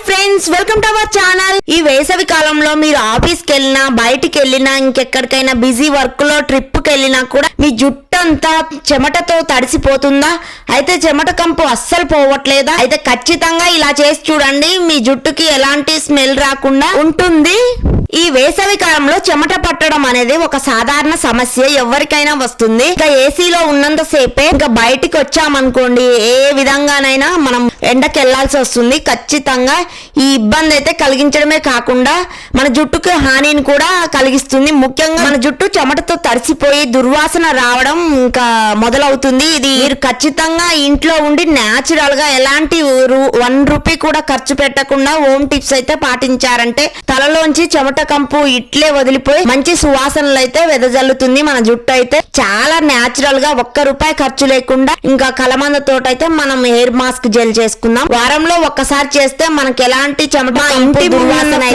Friends, welcome to our channel. ఈ వేసవి కాలంలో మీరు ఆఫీస్కి వెళ్ళినా, బయటికి వెళ్ళినా, ఇంకెక్కడికైనా బిజీ వర్క్ లో ట్రిప్కి వెళ్ళినా కూడా మీ జుట్టు అంతా చెమటతో తడిసిపోతుందా? అయితే చెమట కంపు అస్సలు పోవట్లేదా? అయితే ఖచ్చితంగా ఇలా చేసి చూడండి, మీ జుట్టుకి ఎలాంటి స్మెల్ రాకుండా ఉంటుంది. ఈ వేసవి కాలంలో చెమట పట్టడం అనేది ఒక సాధారణ సమస్య, ఎవరికైనా వస్తుంది. ఇంకా ఏసీలో ఉన్నంత సేపే ఇంకా బయటికి వచ్చామనుకోండి, ఏ విధంగానైనా మనం ఎండకి వెళ్లాల్సి వస్తుంది. ఖచ్చితంగా ఈ ఇబ్బంది అయితే కలిగించడమే కాకుండా మన జుట్టుకి హానిని కూడా కలిగిస్తుంది. ముఖ్యంగా మన జుట్టు చెమటతో తడిసిపోయి దుర్వాసన రావడం ఇంకా మొదలవుతుంది. ఇది మీరు ఖచ్చితంగా ఇంట్లో ఉండి న్యాచురల్ గా ఎలాంటి ₹1 కూడా ఖర్చు పెట్టకుండా హోమ్ టిప్స్ అయితే పాటించారంటే తలలోంచి చెమట కంపు ఇట్లే వదిలిపోయి మంచి సువాసనలు అయితే వెదజల్లుతుంది. మన జుట్టు అయితే చాలా న్యాచురల్ గా ₹1 ఖర్చు లేకుండా ఇంకా కలమంద తోట అయితే మనం హెయిర్ మాస్క్ జెల్ చేసుకుందాం. వారంలో ఒక్కసారి చేస్తే మనకి ఎలాంటి చెమట ఇంటి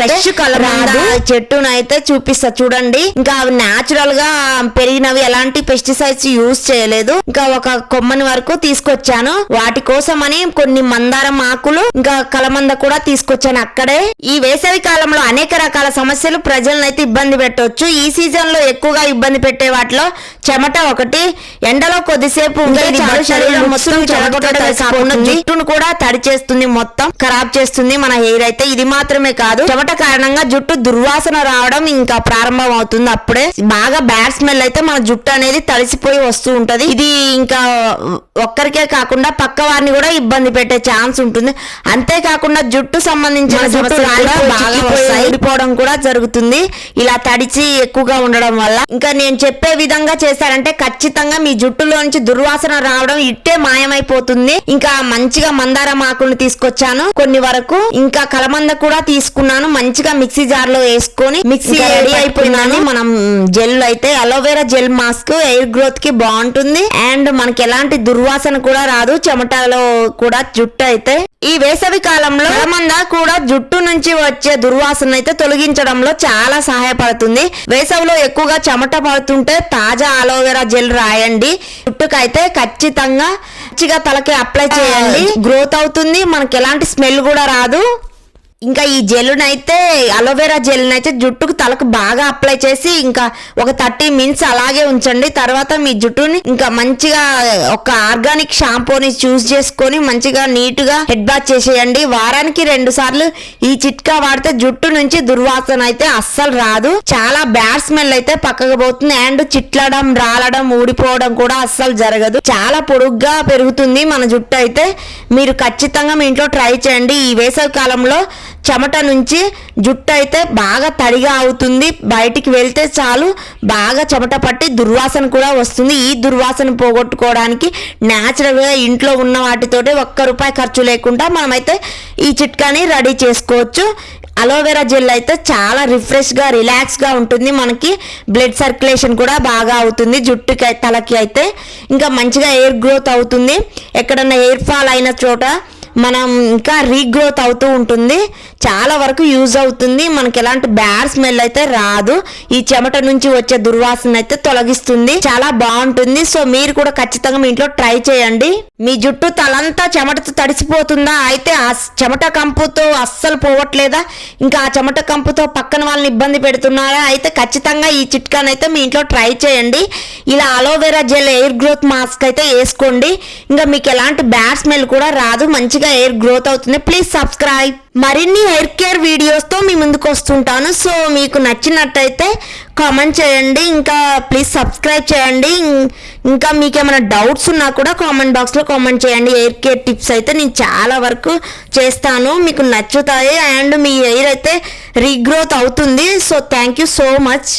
ఫ్రెష్ కలమంద చెట్టునైతే చూపిస్తా చూడండి. ఇంకా న్యాచురల్ గా పెరిగినవి, ఎలాంటి పెస్టిసైడ్స్ యూజ్ చేయలేదు. ఇంకా ఒక కొమ్మని వరకు తీసుకొచ్చాను. వాటి కోసమని కొన్ని మందారం ఆకులు ఇంకా కలమంద కూడా తీసుకొచ్చాను అక్కడే. ఈ వేసవి కాలంలో అనేక రకాల సమస్యలు ప్రజలను అయితే ఇబ్బంది పెట్టవచ్చు. ఈ సీజన్ లో ఎక్కువగా ఇబ్బంది పెట్టే వాటిలో చెమట ఒకటి. ఎండలో కొద్దిసేపు జుట్టును కూడా తడి చేస్తుంది, మొత్తం ఖరాబ్ చేస్తుంది మన హెయిర్ అయితే. ఇది మాత్రమే కాదు, చెమట కారణంగా జుట్టు దుర్వాసన రావడం ఇంకా ప్రారంభం అవుతుంది. అప్పుడే బాగా బ్యాడ్ స్మెల్ అయితే మన జుట్టు అనేది తడిసిపోయి వస్తూ ఉంటది. ఇది ఇంకా ఒక్కరికే కాకుండా పక్క వారిని కూడా ఇబ్బంది పెట్టే ఛాన్స్ ఉంటుంది. అంతేకాకుండా జుట్టు సంబంధించిన ఊడిపోవడం కూడా జరుగుతుంది ఇలా తడిచి ఎక్కువగా ఉండడం వల్ల. ఇంకా నేను చెప్పే విధంగా చేశారంటే ఖచ్చితంగా మీ జుట్టులోంచి దుర్వాసన రావడం ఇట్టే మాయమైపోతుంది. ఇంకా మంచిగా మందారం ఆకులను తీసుకొచ్చాను కొన్ని వరకు, ఇంకా కలమంద కూడా తీసుకున్నాను. మంచిగా మిక్సీ జార్ లో వేసుకొని మిక్సీ రెడీ అయిపోయినాను. మనం జెల్ అయితే aloe vera gel mask hair growth కి బాగుంటుంది అండ్ మనకి ఎలాంటి దుర్వాసన కూడా రాదు చెమటలో కూడా. జుట్టు అయితే ఈ వేసవి కాలంలో కలమంద కూడా జుట్టు నుంచి వచ్చే దుర్వాసన అయితే తొలగించడంలో చాలా సహాయపడుతుంది. వేసవిలో ఎక్కువగా చెమట పడుతుంటే తాజా అలోవెరా జెల్ రాయండి. జుట్టుకైతే ఖచ్చితంగా మంచిగా తలకి అప్లై చేయండి, గ్రోత్ అవుతుంది, మనకి ఎలాంటి స్మెల్ కూడా రాదు. ఇంకా ఈ జెల్లునైతే అలోవెరా జెల్నైతే జుట్టుకు తలకు బాగా అప్లై చేసి ఇంకా ఒక 30 మినిట్స్ అలాగే ఉంచండి. తర్వాత మీ జుట్టుని ఇంకా మంచిగా ఒక ఆర్గానిక్ షాంపూని చూస్ చేసుకొని మంచిగా నీట్ గా హెడ్ బాత్ చేసేయండి. వారానికి 2 సార్లు ఈ చిట్కా వాడితే జుట్టు నుంచి దుర్వాసన అయితే అస్సలు రాదు. చాలా బ్యాడ్ స్మెల్ అయితే పక్కకు పోతుంది అండ్ చిట్లడం, రాలడం, ఊడిపోవడం కూడా అస్సలు జరగదు. చాలా పొడుగ్గా పెరుగుతుంది మన జుట్టు అయితే. మీరు ఖచ్చితంగా మీ ఇంట్లో ట్రై చేయండి. ఈ వేసవి కాలంలో చెమట నుంచి జుట్టు అయితే బాగా తడిగా అవుతుంది. బయటికి వెళ్తే చాలు బాగా చెమట పట్టి దుర్వాసన కూడా వస్తుంది. ఈ దుర్వాసన పోగొట్టుకోవడానికి న్యాచురల్ గా ఇంట్లో ఉన్న వాటితోటి ₹1 ఖర్చు లేకుండా మనమైతే ఈ చిట్కాని రెడీ చేసుకోవచ్చు. అలోవెరా జెల్ అయితే చాలా రిఫ్రెష్ గా, రిలాక్స్ గా ఉంటుంది. మనకి బ్లడ్ సర్క్యులేషన్ కూడా బాగా అవుతుంది జుట్టుకి, తలకి అయితే. ఇంకా మంచిగా హెయిర్ గ్రోత్ అవుతుంది. ఎక్కడన్నా హెయిర్ ఫాల్ అయిన చోట మనం ఇంకా రీగ్రోత్ అవుతూ ఉంటుంది. చాలా వరకు యూజ్ అవుతుంది. మనకి ఎలాంటి బ్యాడ్ స్మెల్ అయితే రాదు. ఈ చెమట నుంచి వచ్చే దుర్వాసన అయితే తొలగిస్తుంది. చాలా బాగుంటుంది. సో మీరు కూడా ఖచ్చితంగా మీ ఇంట్లో ట్రై చేయండి. మీ జుట్టు తలంతా చెమటతో తడిసిపోతుందా? అయితే ఆ చెమట కంపుతో అస్సలు పోవట్లేదా? ఇంకా ఆ చెమట కంపుతో పక్కన వాళ్ళని ఇబ్బంది పెడుతున్నారా? అయితే ఖచ్చితంగా ఈ చిట్కానైతే మీ ఇంట్లో ట్రై చేయండి. ఇలా aloe vera gel hair growth mask అయితే వేసుకోండి. ఇంకా మీకు ఎలాంటి బ్యాడ్ స్మెల్ కూడా రాదు, మంచిగా హెయిర్ గ్రోత్ అవుతుంది. Please subscribe. మరిన్ని హెయిర్ కేర్ వీడియోస్ తో మీ ముందుకు వస్తుంటాను. సో మీకు నచ్చినట్టయితే కామెంట్ చేయండి, ఇంకా ప్లీజ్ సబ్స్క్రైబ్ చేయండి. ఇంకా మీకు ఏమైనా డౌట్స్ ఉన్నా కూడా కామెంట్ బాక్స్ లో కామెంట్ చేయండి. హెయిర్ కేర్ టిప్స్ అయితే నేను చాలా వరకు చేస్తాను, మీకు నచ్చుతాయి అండ్ మీ హెయిర్ అయితే రీగ్రోత్ అవుతుంది. So thank you so much.